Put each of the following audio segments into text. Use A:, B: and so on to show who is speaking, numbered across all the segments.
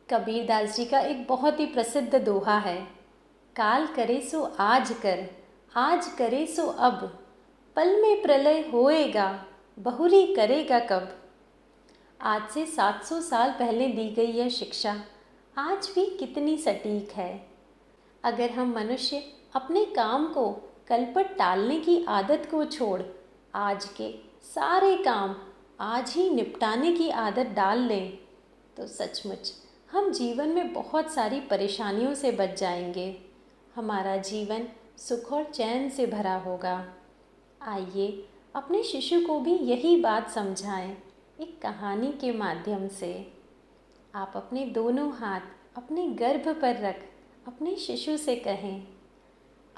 A: कबीरदास जी का एक बहुत ही प्रसिद्ध दोहा है, काल करे सो आज कर, आज करे सो अब, पल में प्रलय होएगा, बहुरी करेगा कब। आज से 700 साल पहले दी गई यह शिक्षा आज भी कितनी सटीक है। अगर हम मनुष्य अपने काम को कल पर टालने की आदत को छोड़ आज के सारे काम आज ही निपटाने की आदत डाल लें तो सचमुच हम जीवन में बहुत सारी परेशानियों से बच जाएंगे। हमारा जीवन सुख और चैन से भरा होगा। आइए अपने शिशु को भी यही बात समझाएं एक कहानी के माध्यम से। आप अपने दोनों हाथ अपने गर्भ पर रख अपने शिशु से कहें,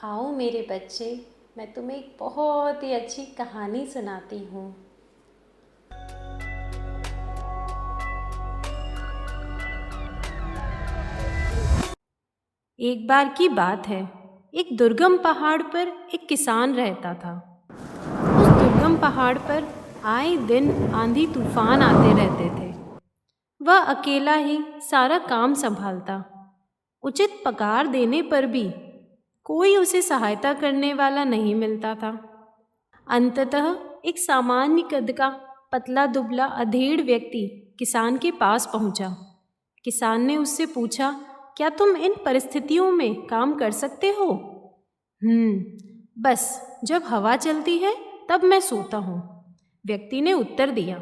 A: आओ मेरे बच्चे, मैं तुम्हें एक बहुत ही अच्छी कहानी सुनाती हूँ। एक बार की बात है, एक दुर्गम पहाड़ पर एक किसान रहता था। उस दुर्गम पहाड़ पर आए दिन आंधी तूफान आते रहते थे। वह अकेला ही सारा काम संभालता। उचित पगार देने पर भी कोई उसे सहायता करने वाला नहीं मिलता था। अंततः एक सामान्य कद का पतला दुबला अधेड़ व्यक्ति किसान के पास पहुंचा। किसान ने उससे पूछा, क्या तुम इन परिस्थितियों में काम कर सकते हो? बस जब हवा चलती है तब मैं सोता हूँ, व्यक्ति ने उत्तर दिया।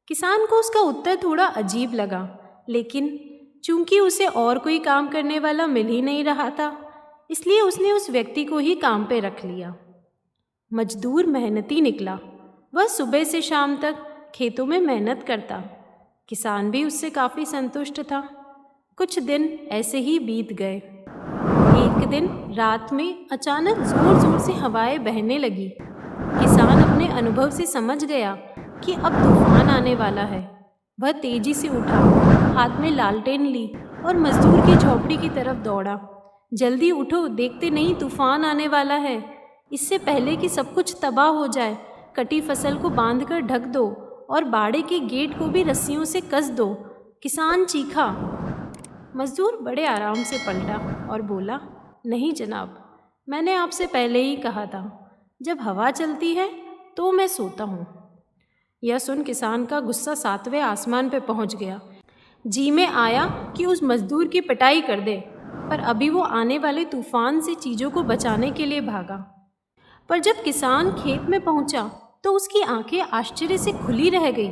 A: किसान को उसका उत्तर थोड़ा अजीब लगा, लेकिन चूंकि उसे और कोई काम करने वाला मिल ही नहीं रहा था, इसलिए उसने उस व्यक्ति को ही काम पे रख लिया। मजदूर मेहनती निकला। वह सुबह से शाम तक खेतों में मेहनत करता। किसान भी उससे काफ़ी संतुष्ट था। कुछ दिन ऐसे ही बीत गए। एक दिन रात में अचानक जोर जोर से हवाएं बहने लगी। किसान अपने अनुभव से समझ गया कि अब तूफान आने वाला है। वह तेजी से उठा, हाथ में लालटेन ली और मजदूर की झोपड़ी की तरफ दौड़ा। जल्दी उठो, देखते नहीं तूफान आने वाला है। इससे पहले कि सब कुछ तबाह हो जाए, कटी फसल को बांधकर ढक दो और बाड़े के गेट को भी रस्सियों से कस दो। किसान चीखा। मजदूर बड़े आराम से पलटा और बोला, नहीं जनाब, मैंने आपसे पहले ही कहा था, जब हवा चलती है तो मैं सोता हूँ। यह सुन किसान का गुस्सा 7वें आसमान पे पहुँच गया। जी में आया कि उस मजदूर की पिटाई कर दे, पर अभी वो आने वाले तूफान से चीज़ों को बचाने के लिए भागा। पर जब किसान खेत में पहुंचा तो उसकी आंखें आश्चर्य से खुली रह गई।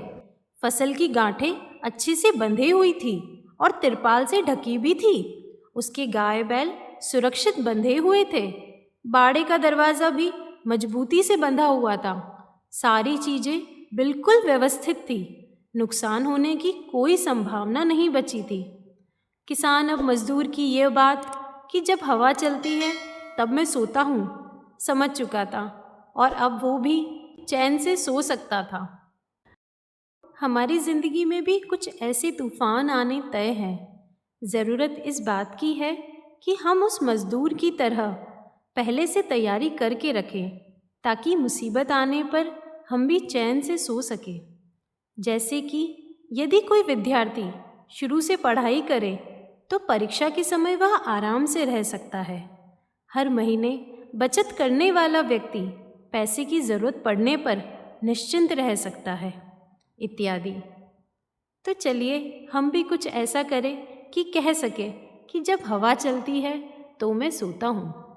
A: फसल की गांठें अच्छे से बंधे हुई थी और तिरपाल से ढकी भी थी। उसके गाय बैल सुरक्षित बंधे हुए थे। बाड़े का दरवाज़ा भी मजबूती से बंधा हुआ था। सारी चीज़ें बिल्कुल व्यवस्थित थी। नुकसान होने की कोई संभावना नहीं बची थी। किसान अब मजदूर की ये बात कि जब हवा चलती है तब मैं सोता हूँ समझ चुका था और अब वो भी चैन से सो सकता था। हमारी ज़िंदगी में भी कुछ ऐसे तूफान आने तय हैं। ज़रूरत इस बात की है कि हम उस मज़दूर की तरह पहले से तैयारी करके रखें, ताकि मुसीबत आने पर हम भी चैन से सो सकें। जैसे कि यदि कोई विद्यार्थी शुरू से पढ़ाई करे तो परीक्षा के समय वह आराम से रह सकता है। हर महीने बचत करने वाला व्यक्ति पैसे की ज़रूरत पड़ने पर निश्चिंत रह सकता है, इत्यादि। तो चलिए हम भी कुछ ऐसा करें कि कह सके कि जब हवा चलती है तो मैं सोता हूँ।